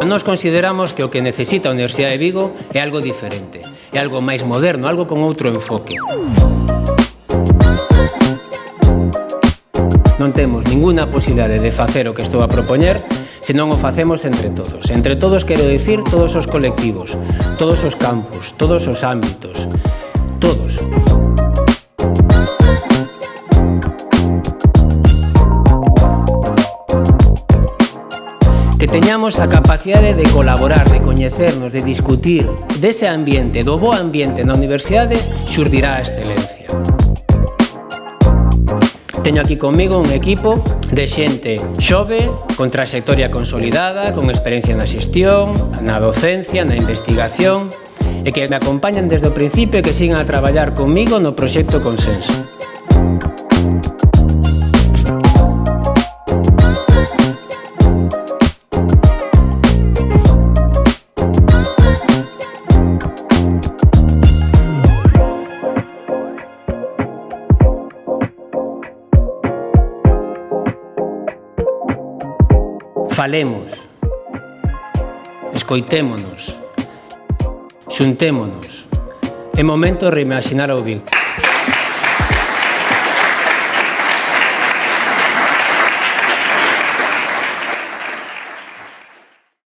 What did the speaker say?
Nós consideramos que o que necesita a Universidade de Vigo é algo diferente, é algo máis moderno, algo con outro enfoque. Non temos ninguna posibilidade de facer o que estou a propoñer se non o facemos entre todos. Entre todos quero dicir todos os colectivos, todos os campus, todos os ámbitos, todos. Que teñamos a capacidade de colaborar, de coñecernos, de discutir. Dese ambiente, do bo ambiente na universidade, xurdirá a excelencia. Teño aquí comigo un equipo de xente xove, con traxectoria consolidada, con experiencia na xestión, na docencia, na investigación, e que me acompañan desde o principio e que sigan a traballar comigo no proxecto Consenso. Falemos, escoitémonos, xuntémonos. É momento de reimaginar o Vigo.